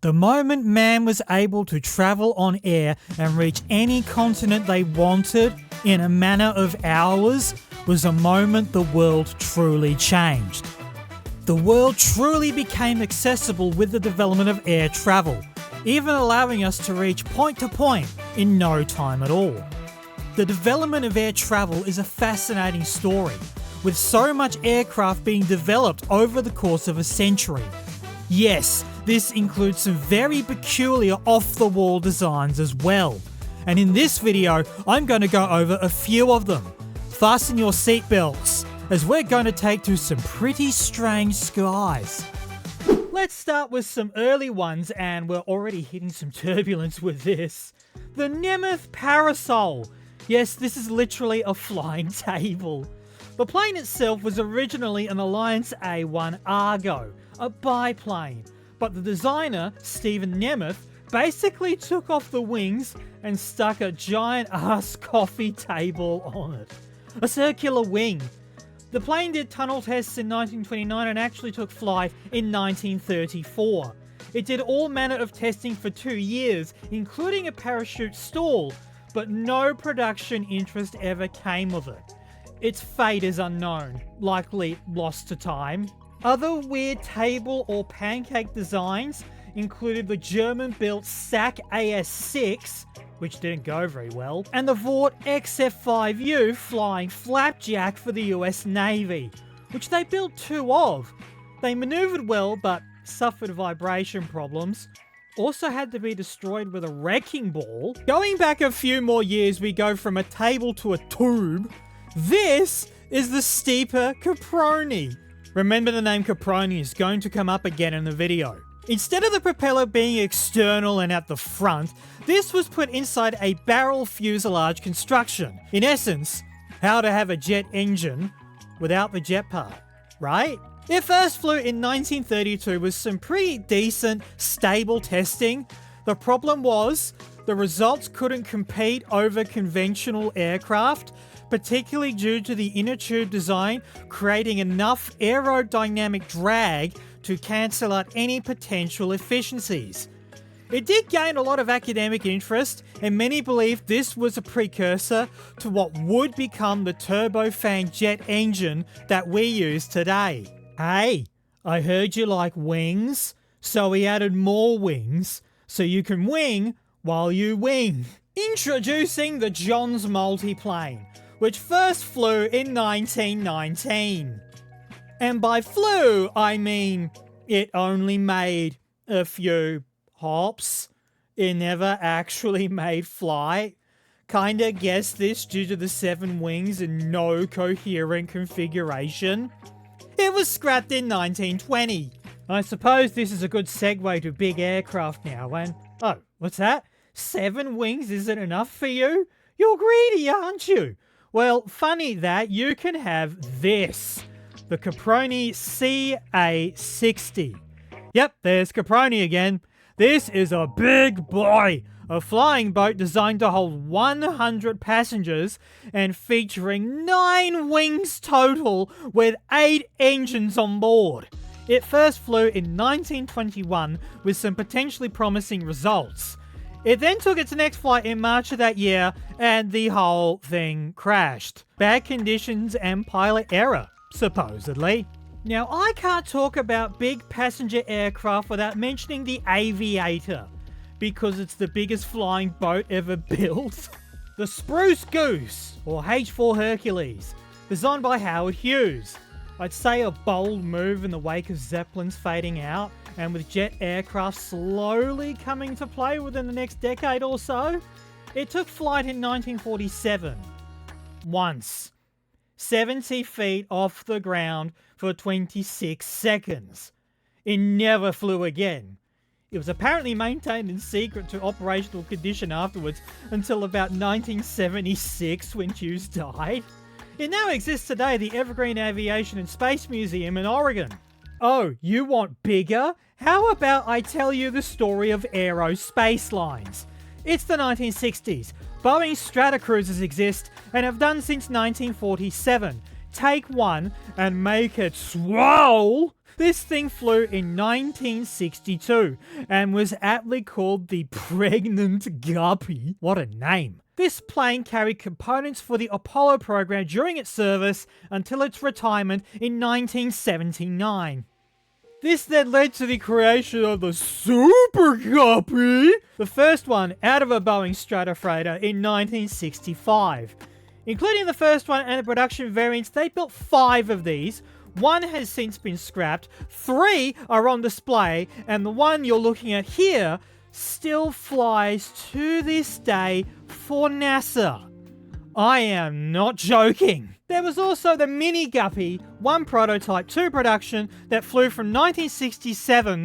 The moment man was able to travel on air and reach any continent they wanted in a matter of hours was a moment the world truly changed. The world truly became accessible with the development of air travel, even allowing us to reach point to point in no time at all. The development of air travel is a fascinating story, with so much aircraft being developed over the course of a century. Yes, this includes some very peculiar off-the-wall designs as well. And in this video, I'm going to go over a few of them. Fasten your seatbelts, as we're going to take to some pretty strange skies. Let's start with some early ones, and we're already hitting some turbulence with this. The Nemeth Parasol. Yes, this is literally a flying table. The plane itself was originally an Alliance A1 Argo, a biplane, but the designer, Stephen Nemeth, basically took off the wings and stuck a giant ass coffee table on it. A circular wing. The plane did tunnel tests in 1929 and actually took flight in 1934. It did all manner of testing for 2 years, including a parachute stall, but no production interest ever came of it. Its fate is unknown, likely lost to time. Other weird table or pancake designs included the German-built SAC AS6, which didn't go very well, and the Vought XF5U flying flapjack for the US Navy, which they built 2 of. They maneuvered well, but suffered vibration problems. Also had to be destroyed with a wrecking ball. Going back a few more years, we go from a table to a tube. This is the Steeper Caproni. Remember, the name Caproni is going to come up again in the video. Instead of the propeller being external and at the front, this was put inside a barrel fuselage construction. In essence, how to have a jet engine without the jet part, right? It first flew in 1932 with some pretty decent, stable testing. The problem was, the results couldn't compete over conventional aircraft, particularly due to the inner tube design creating enough aerodynamic drag to cancel out any potential efficiencies. It did gain a lot of academic interest, and many believe this was a precursor to what would become the turbofan jet engine that we use today. Hey, I heard you like wings, so we added more wings, so you can wing while you wing. Introducing the Johns Multiplane, which first flew in 1919. And by flew, I mean it only made a few hops. It never actually made flight. Kinda guessed this due to the 7 wings and no coherent configuration. It was scrapped in 1920. I suppose this is a good segue to big aircraft now, and... Oh, what's that? 7 wings isn't enough for you? You're greedy, aren't you? Well, funny that you can have this. The Caproni CA60. Yep, there's Caproni again. This is a big boy. A flying boat designed to hold 100 passengers and featuring 9 wings total with 8 engines on board. It first flew in 1921 with some potentially promising results. It then took its next flight in March of that year and the whole thing crashed. Bad conditions and pilot error, supposedly. Now, I can't talk about big passenger aircraft without mentioning the Aviator, because it's the biggest flying boat ever built. The Spruce Goose, or H-4 Hercules, designed by Howard Hughes. I'd say a bold move in the wake of Zeppelins fading out, and with jet aircraft slowly coming to play within the next decade or so. It took flight in 1947. Once. 70 feet off the ground for 26 seconds. It never flew again. It was apparently maintained in secret to operational condition afterwards until about 1976 when Hughes died. It now exists today at the Evergreen Aviation and Space Museum in Oregon. Oh, you want bigger? How about I tell you the story of Aero Spacelines? It's the 1960s. Boeing Stratocruisers exist and have done since 1947. take one and make it swole. This thing flew in 1962 and was aptly called the Pregnant Guppy. What a name. This plane carried components for the Apollo program during its service until its retirement in 1979. This then led to the creation of the Super Guppy, the first one out of a Boeing Stratofreighter in 1965. Including the first one and the production variants, they built 5 of these. 1 has since been scrapped, 3 are on display, and the one you're looking at here still flies to this day for NASA. I am not joking. There was also the Mini Guppy, 1 prototype, 2 production, that flew from 1967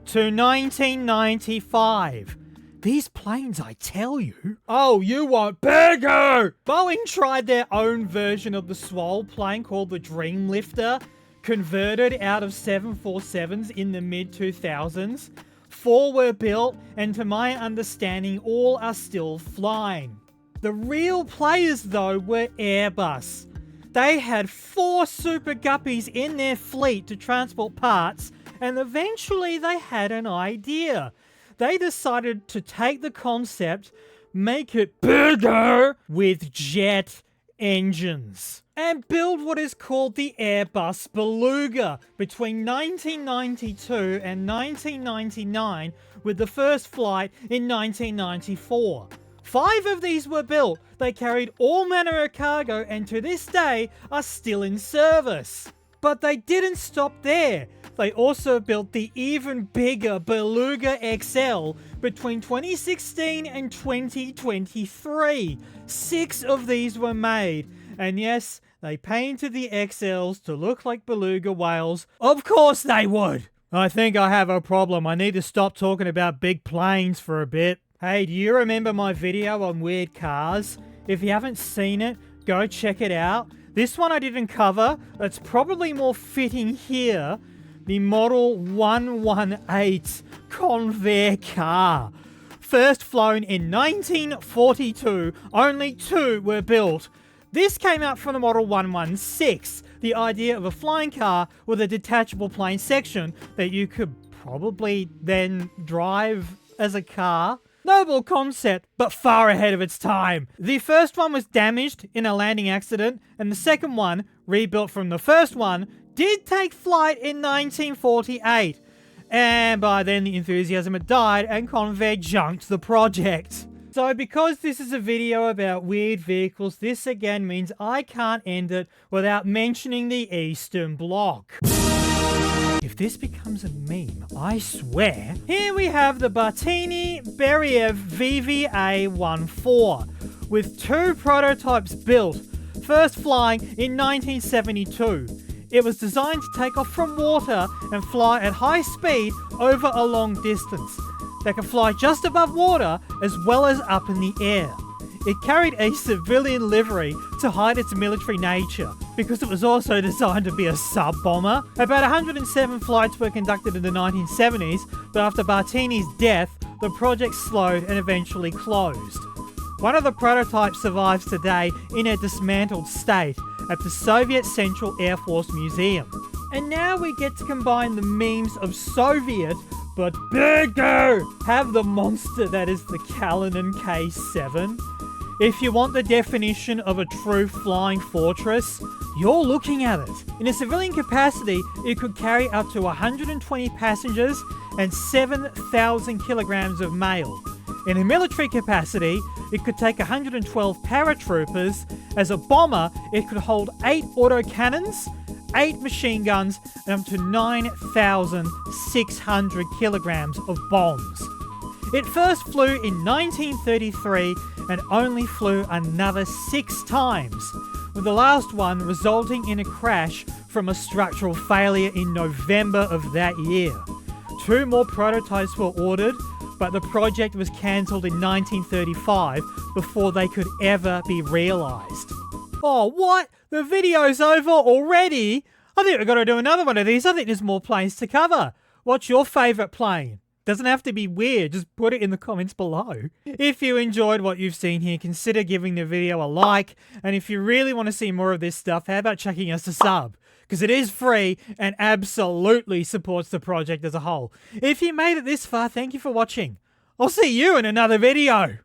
to 1995. These planes, I tell you. Oh, you want bigger! Boeing tried their own version of the Swole plane called the Dreamlifter, converted out of 747s in the mid-2000s. 4 were built, and to my understanding, all are still flying. The real players, though, were Airbus. They had 4 Super Guppies in their fleet to transport parts, and eventually they had an idea. They decided to take the concept, make it bigger with jet engines, and build what is called the Airbus Beluga between 1992 and 1999, with the first flight in 1994. 5 of these were built. They carried all manner of cargo and to this day are still in service. But they didn't stop there. They also built the even bigger Beluga XL between 2016 and 2023. 6 of these were made. And yes, they painted the XLs to look like beluga whales. Of course they would! I think I have a problem. I need to stop talking about big planes for a bit. Hey, do you remember my video on weird cars? If you haven't seen it, go check it out. This one I didn't cover. It's probably more fitting here. The Model 118 Convair car. First flown in 1942, only 2 were built. This came out from the Model 116, the idea of a flying car with a detachable plane section that you could probably then drive as a car. Noble concept, but far ahead of its time. The first one was damaged in a landing accident, and the second one, rebuilt from the first one, did take flight in 1948. And by then the enthusiasm had died and Convair junked the project. So because this is a video about weird vehicles, this again means I can't end it without mentioning the Eastern Bloc. If this becomes a meme, I swear. Here we have the Bartini Beriev VVA-14 with 2 prototypes built, first flying in 1972. It was designed to take off from water and fly at high speed over a long distance. They can fly just above water as well as up in the air. It carried a civilian livery to hide its military nature, because it was also designed to be a sub-bomber. About 107 flights were conducted in the 1970s, but after Bartini's death, the project slowed and eventually closed. One of the prototypes survives today in a dismantled state at the Soviet Central Air Force Museum. And now we get to combine the memes of Soviet, but bigger! Have the monster that is the Kalinin K7. If you want the definition of a true flying fortress, you're looking at it. In a civilian capacity, it could carry up to 120 passengers and 7,000 kilograms of mail. In a military capacity, it could take 112 paratroopers. As a bomber, it could hold 8 autocannons, 8 machine guns, and up to 9,600 kilograms of bombs. It first flew in 1933 and only flew another 6 times, with the last one resulting in a crash from a structural failure in November of that year. 2 more prototypes were ordered, but the project was cancelled in 1935 before they could ever be realised. Oh, what? The video's over already? I think we've got to do another one of these. I think there's more planes to cover. What's your favourite plane? Doesn't have to be weird, just put it in the comments below. If you enjoyed what you've seen here, consider giving the video a like, and if you really want to see more of this stuff, how about checking us a sub? Because it is free and absolutely supports the project as a whole. If you made it this far, thank you for watching. I'll see you in another video.